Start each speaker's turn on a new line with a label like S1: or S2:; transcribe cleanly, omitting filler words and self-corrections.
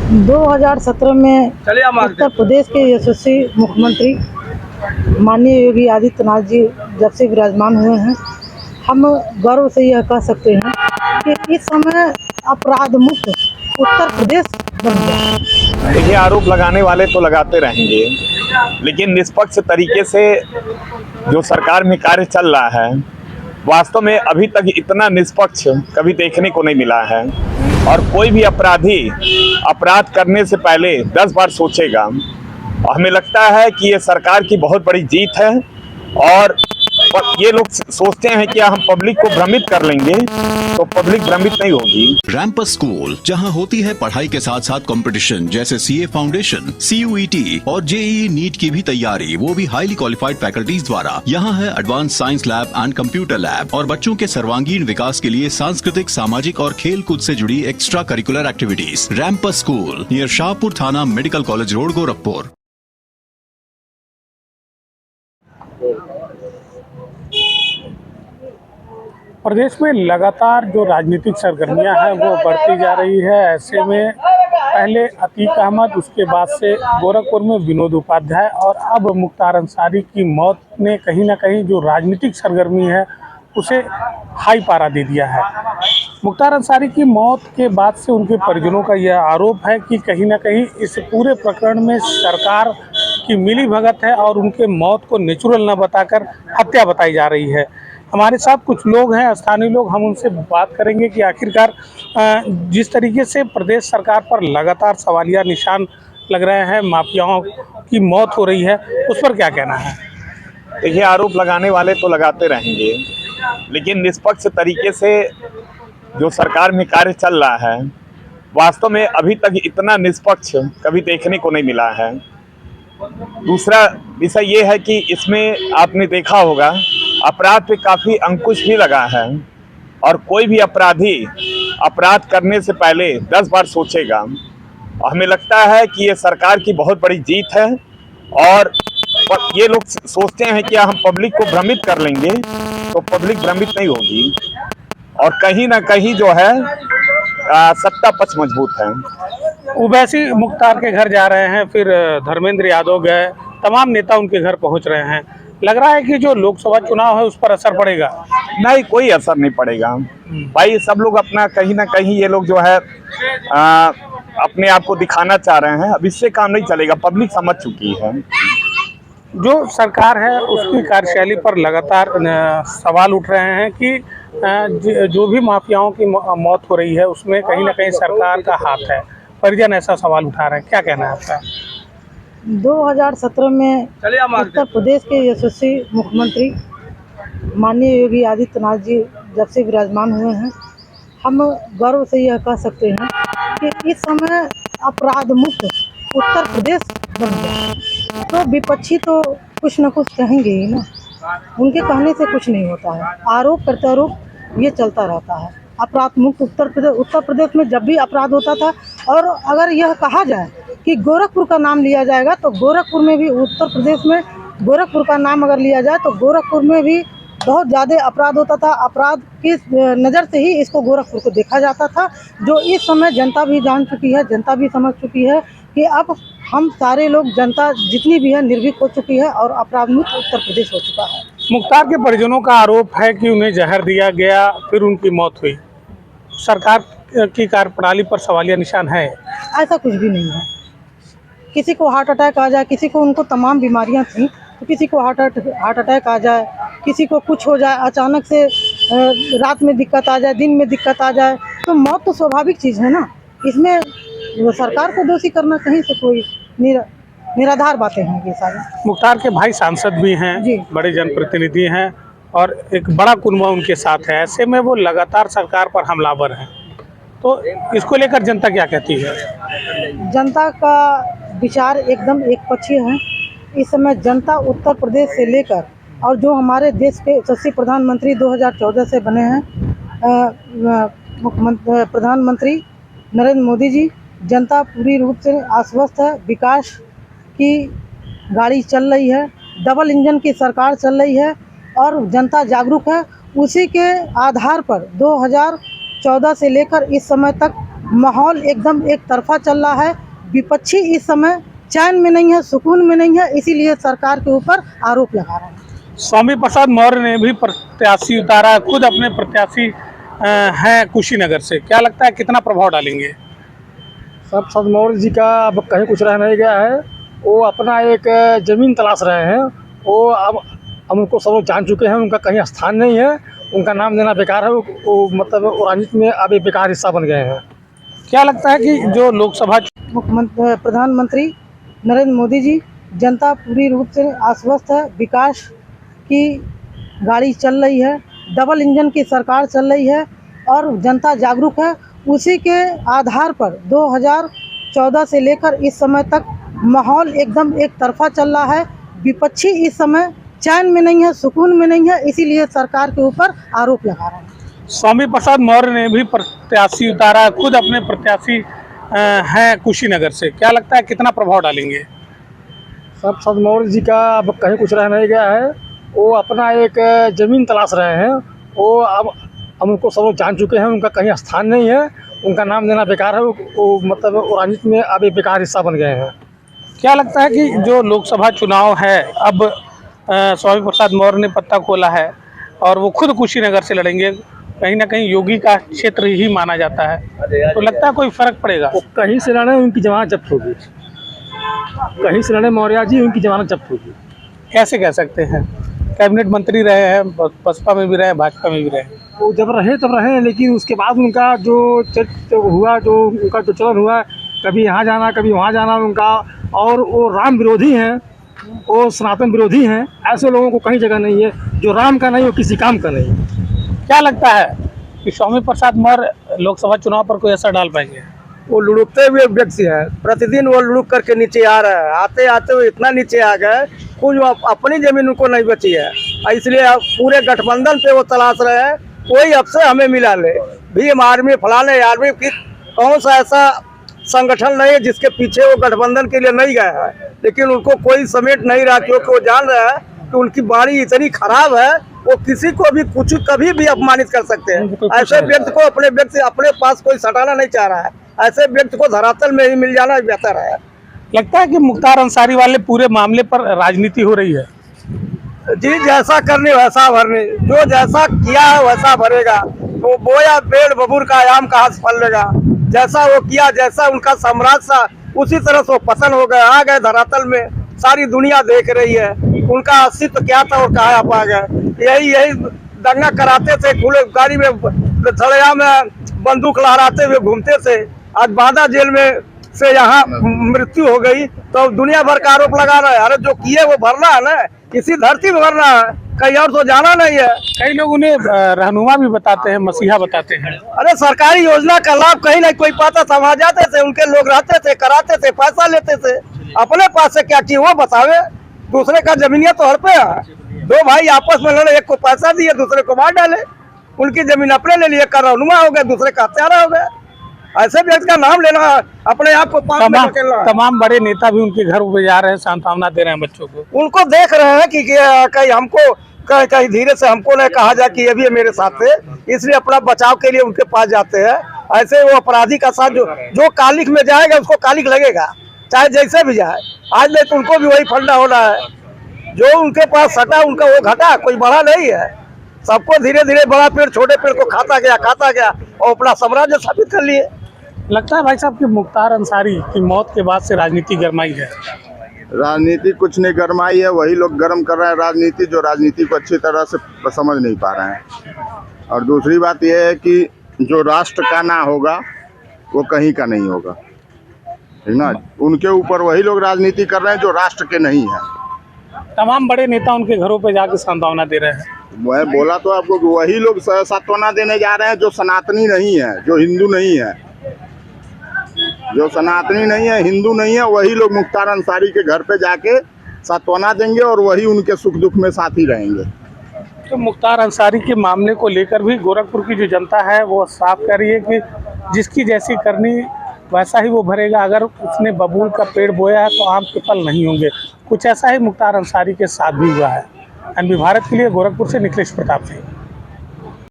S1: 2017 में उत्तर प्रदेश के यशस्वी मुख्यमंत्री माननीय योगी आदित्यनाथ जी जब से विराजमान हुए हैं, हम गर्व से यह कह सकते हैं कि इस समय अपराध मुक्त उत्तर प्रदेश बन गया है।
S2: देखिए, आरोप लगाने वाले तो लगाते रहेंगे, लेकिन निष्पक्ष तरीके से जो सरकार में कार्य चल रहा है, वास्तव में अभी तक इतना निष्पक्ष कभी देखने को नहीं मिला है। और कोई भी अपराधी अपराध करने से पहले 10 बार सोचेगा। और हमें लगता है कि ये सरकार की बहुत बड़ी जीत है। और ये लोग सोचते हैं कि हम पब्लिक को भ्रमित कर लेंगे, तो पब्लिक भ्रमित नहीं होगी।
S3: रैंपस स्कूल, जहां होती है पढ़ाई के साथ साथ कंपटीशन जैसे सीए फाउंडेशन, सीयूईटी और जेईई नीट की भी तैयारी, वो भी हाईली क्वालिफाइड फैकल्टीज द्वारा। यहाँ है advance science lab and computer lab और बच्चों के सर्वांगीण विकास के लिए सांस्कृतिक, सामाजिक और खेल कूद से जुड़ी extra curricular activities. Rampas school near Shahpur थाना, मेडिकल कॉलेज रोड, गोरखपुर।
S4: प्रदेश में लगातार जो राजनीतिक सरगर्मियां हैं वो बढ़ती जा रही है। ऐसे में पहले अतीक अहमद, उसके बाद से गोरखपुर में विनोद उपाध्याय और अब मुख्तार अंसारी की मौत ने कहीं ना कहीं जो राजनीतिक सरगर्मी है उसे हाई पारा दे दिया है। मुख्तार अंसारी की मौत के बाद से उनके परिजनों का यह आरोप है कि कहीं ना कहीं इस पूरे प्रकरण में सरकार की मिलीभगत है और उनके मौत को नेचुरल न बताकर हत्या बताई जा रही है। हमारे साथ कुछ लोग हैं, स्थानीय लोग, हम उनसे बात करेंगे कि आखिरकार जिस तरीके से प्रदेश सरकार पर लगातार सवालिया निशान लग रहे हैं, माफियाओं की मौत हो रही है, उस पर क्या कहना है?
S2: देखिए, आरोप लगाने वाले तो लगाते रहेंगे, लेकिन निष्पक्ष तरीके से जो सरकार में कार्य चल रहा है, वास्तव में अभी तक इतना निष्पक्ष कभी देखने को नहीं मिला है। दूसरा विषय ये है कि इसमें आपने देखा होगा अपराध पे काफ़ी अंकुश भी लगा है। और कोई भी अपराधी अपराध करने से पहले 10 बार सोचेगा। और हमें लगता है कि ये सरकार की बहुत बड़ी जीत है। और ये लोग सोचते हैं कि हम पब्लिक को भ्रमित कर लेंगे, तो पब्लिक भ्रमित नहीं होगी। और कहीं ना कहीं जो है सत्ता पक्ष मजबूत है।
S4: ओवैसी मुख्तार के घर जा रहे हैं, फिर धर्मेंद्र यादव गए, तमाम नेता उनके घर पहुंच रहे हैं। लग रहा है कि जो लोकसभा चुनाव है उस पर असर पड़ेगा?
S2: नहीं, कोई असर नहीं पड़ेगा भाई। सब लोग अपना कहीं ना कहीं ये लोग जो है अपने आप को दिखाना चाह रहे हैं। अब इससे काम नहीं चलेगा, पब्लिक समझ चुकी है।
S4: जो सरकार है उसकी कार्यशैली पर लगातार सवाल उठ रहे हैं कि जो भी माफियाओं की मौत हो रही है उसमें कहीं ना कहीं सरकार का हाथ है। परिजन ऐसा सवाल उठा रहे हैं, क्या कहना है आपका?
S1: 2017 में उत्तर प्रदेश के यशस्वी मुख्यमंत्री माननीय योगी आदित्यनाथ जी जब से विराजमान हुए हैं, हम गर्व से यह कह सकते हैं कि इस समय अपराध मुक्त उत्तर प्रदेश बन गया है। तो विपक्षी तो कुछ न कुछ कहेंगे ही ना, उनके कहने से कुछ नहीं होता है। आरोप प्रत्यारोप ये चलता रहता है। अपराध मुक्त उत्तर प्रदेश में जब भी अपराध होता था, और अगर यह कहा जाए कि गोरखपुर का नाम लिया जाएगा तो गोरखपुर में भी, उत्तर प्रदेश में गोरखपुर का नाम अगर लिया जाए तो गोरखपुर में भी बहुत ज़्यादा अपराध होता था। अपराध की नज़र से ही इसको गोरखपुर को देखा जाता था, जो इस समय जनता भी जान चुकी है, जनता भी समझ चुकी है कि अब हम सारे लोग, जनता जितनी भी है, निर्भीक हो चुकी है और अपराध मुक्त उत्तर प्रदेश हो चुका है।
S4: मुख्तार के परिजनों का आरोप है कि उन्हें जहर दिया गया, फिर उनकी मौत हुई। सरकार की कार्यप्रणाली पर सवालिया निशान है?
S1: ऐसा कुछ भी नहीं है। किसी को हार्ट अटैक आ जाए, किसी को, उनको तमाम बीमारियां थी, तो किसी को हार्ट अटैक आ जाए, किसी को कुछ हो जाए, अचानक से रात में दिक्कत आ जाए, दिन में दिक्कत आ जाए, तो मौत तो स्वाभाविक चीज़ है ना। इसमें सरकार को दोषी करना कहीं से कोई निराधार बातें हैं ये सारी।
S4: मुख्तार के भाई सांसद भी हैं, बड़े जनप्रतिनिधि हैं और एक बड़ा कुनबा उनके साथ है। ऐसे में वो लगातार सरकार पर हमलावर हैं, तो इसको लेकर जनता क्या कहती है?
S1: जनता का विचार एकदम एकपक्षीय है। इस समय जनता उत्तर प्रदेश से लेकर और जो हमारे देश के यशस्वी प्रधानमंत्री 2014 से बने हैं, प्रधानमंत्री नरेंद्र मोदी जी, जनता पूरी रूप से आश्वस्त है। विकास की गाड़ी चल रही है, डबल इंजन की सरकार चल रही है और जनता जागरूक है। उसी के आधार पर 2014 से लेकर इस समय तक माहौल एकदम एक तरफा चल रहा है। विपक्षी इस समय चैन में नहीं है, सुकून में नहीं है, इसीलिए सरकार के ऊपर आरोप लगा रहे हैं।
S4: स्वामी प्रसाद मौर्य ने भी प्रत्याशी उतारा है, खुद अपने प्रत्याशी हैं कुशीनगर से। क्या लगता है कितना प्रभाव डालेंगे?
S5: सब प्रसाद मौर्य जी का अब कहीं कुछ रह नहीं गया है। वो अपना एक ज़मीन तलाश रहे हैं। वो अब उनको सब लोग जान चुके हैं, उनका कहीं स्थान नहीं है, उनका नाम लेना बेकार है। वो मतलब वो राजनीति में अब एक बेकार हिस्सा बन गए हैं।
S4: क्या लगता है कि जो लोकसभा
S1: प्रधानमंत्री नरेंद्र मोदी जी, जनता पूरी रूप से आश्वस्त है। विकास की गाड़ी चल रही है, डबल इंजन की सरकार चल रही है और जनता जागरूक है। उसी के आधार पर 2014 से लेकर इस समय तक माहौल एकदम एक तरफा चल रहा है। विपक्षी इस समय चैन में नहीं है, सुकून में नहीं है, इसीलिए सरकार के ऊपर आरोप लगा रहे हैं।
S4: स्वामी प्रसाद मौर्य ने भी प्रत्याशी उतारा है, खुद अपने प्रत्याशी हैं कुशीनगर से। क्या लगता है कितना प्रभाव डालेंगे?
S5: सब प्रसाद मौर्य जी का अब कहीं कुछ रह नहीं गया है। वो अपना एक ज़मीन तलाश रहे हैं। वो अब उनको सब लोग जान चुके हैं, उनका कहीं स्थान नहीं है, उनका नाम लेना बेकार है। वो मतलब वो राजनीति में अब एक बेकार हिस्सा बन गए हैं।
S4: क्या लगता है कि जो लोकसभा चुनाव है अब स्वामी प्रसाद मौर्य ने पत्ता खोला है और वो खुद कुशीनगर से लड़ेंगे, कहीं ना कहीं योगी का क्षेत्र ही माना जाता है, तो लगता है कोई फर्क पड़ेगा?
S5: वो कहीं से लड़े उनकी जमानत जब्त होगी, कहीं से लड़े मौर्य जी उनकी जमानत जब्त होगी।
S4: कैसे कह सकते हैं? कैबिनेट मंत्री रहे हैं, बसपा में भी रहे, भाजपा में भी रहे।
S5: वो जब रहे तब रहे, लेकिन उसके बाद उनका जो हुआ, जो उनका जो चलन हुआ, कभी यहाँ जाना कभी वहाँ जाना उनका, और वो राम विरोधी हैं, वो सनातन विरोधी हैं। ऐसे लोगों को कहीं जगह नहीं है। जो राम का नहीं वो किसी काम का नहीं।
S4: क्या लगता है कि स्वामी प्रसाद मौर्य लोकसभा चुनाव पर कोई असर डाल पाएंगे?
S6: वो लुढ़कते हुए व्यक्ति है, प्रतिदिन वो लुढ़क करके नीचे आ रहा है। आते आते वो इतना नीचे आ गए, कुछ अपनी जमीन उनको नहीं बची है, इसलिए पूरे गठबंधन पे वो तलाश रहे हैं कोई अफसर हमें मिला ले। भीम आर्मी, फलाने आर्मी की कौन सा ऐसा संगठन नहीं है जिसके पीछे वो गठबंधन के लिए नहीं गया है, लेकिन उनको कोई समेट नहीं रहा, क्योंकि वो जान रहा है कि उनकी वाणी इतनी खराब है, वो किसी को भी कुछ कभी भी अपमानित कर सकते हैं। ऐसे व्यक्ति को अपने पास कोई सटाना नहीं चाह रहा है। ऐसे व्यक्ति को धरातल में ही मिल जाना बेहतर है।
S4: लगता है कि मुख्तार अंसारी वाले पूरे मामले पर राजनीति हो रही है?
S6: जी, जैसा करने वैसा भरने, जो जैसा किया है वैसा भरेगा। वो बोया पेड़ बबूर का आम कहाँ से फलेगा। जैसा वो किया, जैसा उनका साम्राज्य था, उसी तरह से वो पसंद हो गए, आ गए धरातल में। सारी दुनिया देख रही है उनका अस्तित्व क्या था और कहाँ आप आ गए। यही दंगा कराते थे, खुले गाड़ी में सड़िया में बंदूक लहराते हुए घूमते थे। आज बांदा जेल में से यहाँ मृत्यु हो गई तो दुनिया भर का आरोप लगा रहा है। अरे जो किए वो भरना है ना, किसी धरती में भरना है, कहीं और तो जाना नहीं है।
S4: कई लोग उन्हें रहनुमा भी बताते हैं, मसीहा बताते हैं।
S6: अरे सरकारी योजना का लाभ कहीं नहीं कोई पाता था, वहाँ जाते थे, उनके लोग रहते थे, कराते थे, पैसा लेते थे। अपने पास से क्या चीज वो बतावे। दूसरे का जमीनिया तो हर पे है। दो भाई आपस में लड़े, एक को पैसा दिए, दूसरे को मार डाले, उनकी जमीन अपने ले लिए, रहनुमा हो गए, दूसरे का हत्यारा हो गया। ऐसे व्यक्ति का नाम लेना, अपने आप को
S4: तमाम बड़े नेता भी उनके घर पे जा रहे हैं, सांत्वना दे रहे हैं बच्चों को।
S6: उनको देख रहे हैं कि कहीं हमको कहीं धीरे से हमको नहीं कहा जाए कि ये भी मेरे साथ थे, इसलिए अपना बचाव के लिए उनके पास जाते हैं। ऐसे वो अपराधी का साथ जो कालिक में जाएगा उसको कालिक लगेगा, चाहे जैसे भी जाए। आज नहीं तो उनको भी वही फंडा होना है। जो उनके पास सटा उनका वो घटा, कोई बड़ा नहीं है। सबको धीरे धीरे बड़ा पेड़ छोटे पेड़ को खाता गया और अपना साम्राज्य स्थापित कर लिए।
S4: लगता है भाई साहब कि मुख्तार अंसारी की मौत के बाद से राजनीति गरमाई है?
S7: राजनीति कुछ नहीं गरमाई है, वही लोग गर्म कर रहे हैं राजनीति जो राजनीति को अच्छी तरह से समझ नहीं पा रहे हैं। और दूसरी बात यह है कि जो राष्ट्र का ना होगा वो कहीं का नहीं होगा, ठीक ना। उनके ऊपर वही लोग राजनीति कर रहे हैं जो राष्ट्र के नहीं है।
S4: तमाम बड़े नेता उनके घरों पे जाके सांत्वना दे रहे हैं।
S7: मैं बोला तो आपको कि वही लोग सांत्वना देने जा रहे हैं जो सनातनी नहीं है, जो हिंदू नहीं है, जो सनातनी नहीं है, हिंदू नहीं है। वही लोग मुख्तार अंसारी के घर पे जाके सांत्वना देंगे और वही उनके सुख दुख में साथ ही रहेंगे।
S4: तो मुख्तार अंसारी के मामले को लेकर भी गोरखपुर की जो जनता है वो साफ कह रही है कि जिसकी जैसी करनी वैसा ही वो भरेगा। अगर उसने बबूल का पेड़ बोया है तो आम के फल नहीं होंगे। कुछ ऐसा ही मुख्तार अंसारी के साथ भी हुआ है। एनबी भारत के लिए गोरखपुर से निखिलेश प्रताप सिंह।